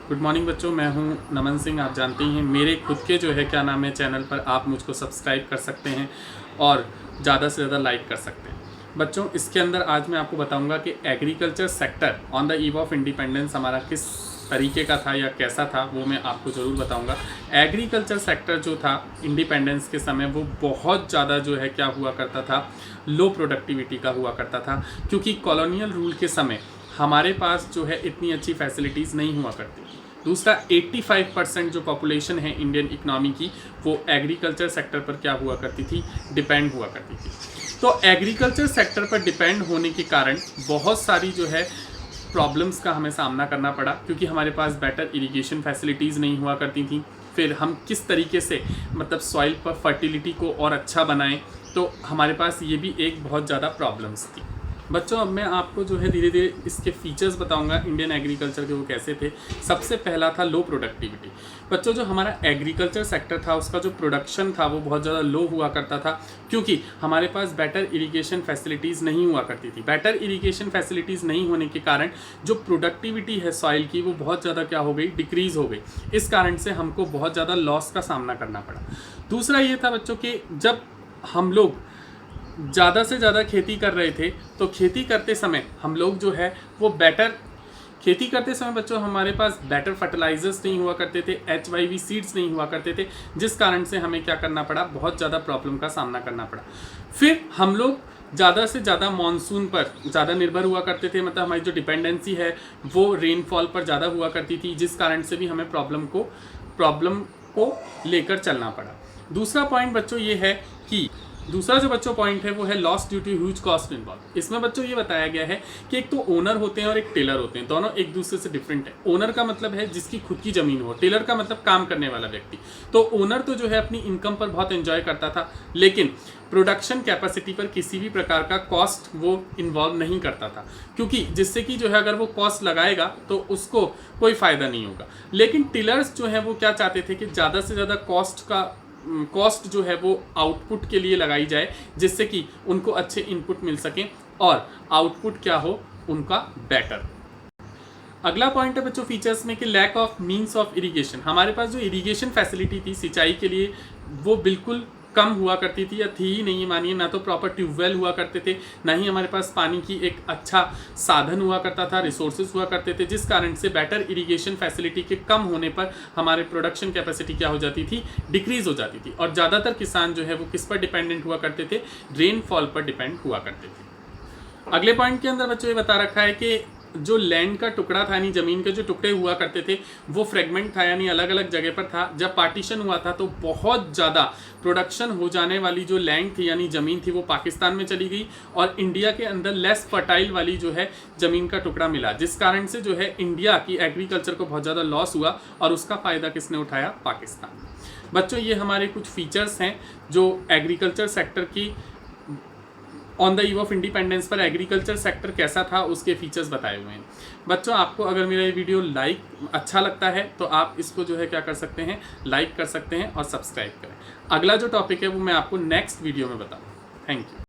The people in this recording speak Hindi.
गुड मॉर्निंग बच्चों, मैं हूं नमन सिंह। आप जानते ही हैं मेरे खुद के जो है क्या नाम है चैनल पर आप मुझको सब्सक्राइब कर सकते हैं और ज़्यादा से ज़्यादा लाइक कर सकते हैं। बच्चों, इसके अंदर आज मैं आपको बताऊंगा कि agriculture sector on the eve of independence हमारा किस तरीके का था या कैसा था, वो मैं आपको ज़रूर बताऊंगा। एग्रीकल्चर सेक्टर जो था इंडिपेंडेंस के समय वो बहुत ज़्यादा जो है क्या हुआ करता था, लो प्रोडक्टिविटी का हुआ करता था, क्योंकि कॉलोनियल रूल के समय हमारे पास जो है इतनी अच्छी फैसिलिटीज़ नहीं हुआ करती। दूसरा, 85% जो पॉपुलेशन है इंडियन इकोनॉमी की वो एग्रीकल्चर सेक्टर पर क्या हुआ करती थी, डिपेंड हुआ करती थी। तो एग्रीकल्चर सेक्टर पर डिपेंड होने के कारण बहुत सारी जो है प्रॉब्लम्स का हमें सामना करना पड़ा, क्योंकि हमारे पास बेटर इरिगेशन फैसिलिटीज़ नहीं हुआ करती थी। फिर हम किस तरीके से मतलब सॉइल पर फर्टिलिटी को और अच्छा बनाएं, तो हमारे पास ये भी एक बहुत ज़्यादा प्रॉब्लम्स थी। बच्चों, अब मैं आपको जो है धीरे धीरे इसके फीचर्स बताऊंगा इंडियन एग्रीकल्चर के, वो कैसे थे। सबसे पहला था लो प्रोडक्टिविटी। बच्चों, जो हमारा एग्रीकल्चर सेक्टर था उसका जो प्रोडक्शन था वो बहुत ज़्यादा लो हुआ करता था, क्योंकि हमारे पास बेटर इरिगेशन फैसिलिटीज़ नहीं हुआ करती थी। बेटर इरिगेशन फैसिलिटीज़ नहीं होने के कारण जो प्रोडक्टिविटी है सॉइल की वो बहुत ज़्यादा क्या हो गई, डिक्रीज़ हो गई। इस कारण से हमको बहुत ज़्यादा लॉस का सामना करना पड़ा। दूसरा ये था बच्चों कि जब हम लोग ज़्यादा से ज़्यादा खेती कर रहे थे, तो खेती करते समय हम लोग जो है वो खेती करते समय बच्चों हमारे पास बेटर फर्टिलाइजर्स नहीं हुआ करते थे, HYV सीड्स नहीं हुआ करते थे, जिस कारण से हमें क्या करना पड़ा, बहुत ज़्यादा प्रॉब्लम का सामना करना पड़ा। फिर हम लोग ज़्यादा से ज़्यादा मानसून पर ज़्यादा निर्भर हुआ करते थे, मतलब हमारी जो डिपेंडेंसी है वो रेनफॉल पर ज़्यादा हुआ करती थी, जिस कारण से भी हमें प्रॉब्लम को लेकर चलना पड़ा। दूसरा पॉइंट बच्चों ये है कि दूसरा जो बच्चों पॉइंट है वो है loss due to huge cost involve. इसमें बच्चों ये बताया गया है कि एक तो ओनर होते हैं और एक टेलर होते हैं, दोनों एक दूसरे से डिफरेंट है। ओनर का मतलब है जिसकी खुद की जमीन हो, टेलर का मतलब काम करने वाला व्यक्ति। तो ओनर तो जो है अपनी इनकम पर बहुत एंजॉय करता था, लेकिन प्रोडक्शन कैपेसिटी पर किसी भी प्रकार का कॉस्ट वो इन्वॉल्व नहीं करता था, क्योंकि जिससे कि जो है अगर वो कॉस्ट लगाएगा तो उसको कोई फ़ायदा नहीं होगा। लेकिन टिलर्स जो है वो क्या चाहते थे कि ज़्यादा से ज़्यादा कॉस्ट जो है वो आउटपुट के लिए लगाई जाए, जिससे कि उनको अच्छे इनपुट मिल सकें और आउटपुट क्या हो उनका बेटर। अगला पॉइंट है बच्चों फीचर्स में कि lack of means of irrigation. हमारे पास जो इरिगेशन फैसिलिटी थी सिंचाई के लिए वो बिल्कुल कम हुआ करती थी या थी ही नहीं, मानिए। ना तो प्रॉपर ट्यूबवेल हुआ करते थे, ना ही हमारे पास पानी की एक अच्छा साधन हुआ करता था, रिसोर्सेज हुआ करते थे, जिस कारण से बेटर इरिगेशन फैसिलिटी के कम होने पर हमारे प्रोडक्शन कैपेसिटी क्या हो जाती थी, डिक्रीज हो जाती थी। और ज़्यादातर किसान जो है वो किस पर डिपेंडेंट हुआ करते थे, रेनफॉल पर डिपेंड हुआ करते थे। अगले पॉइंट के अंदर बच्चों ये बता रखा है कि जो लैंड का टुकड़ा था यानी ज़मीन के जो टुकड़े हुआ करते थे वो फ्रेगमेंट था, यानी अलग अलग जगह पर था। जब पार्टीशन हुआ था तो बहुत ज़्यादा प्रोडक्शन हो जाने वाली जो लैंड थी यानी ज़मीन थी वो पाकिस्तान में चली गई, और इंडिया के अंदर लेस फर्टाइल वाली जो है ज़मीन का टुकड़ा मिला, जिस कारण से जो है इंडिया की एग्रीकल्चर को बहुत ज़्यादा लॉस हुआ, और उसका फ़ायदा किसने उठाया, पाकिस्तान। बच्चों, ये हमारे कुछ फीचर्स हैं जो एग्रीकल्चर सेक्टर की on the eve of independence पर एग्रीकल्चर सेक्टर कैसा था उसके फीचर्स बताए हुए हैं। बच्चों, आपको अगर मेरा ये वीडियो अच्छा लगता है तो आप इसको जो है क्या कर सकते हैं, लाइक कर सकते हैं और सब्सक्राइब करें। अगला जो टॉपिक है वो मैं आपको नेक्स्ट वीडियो में बताऊँ। Thank you.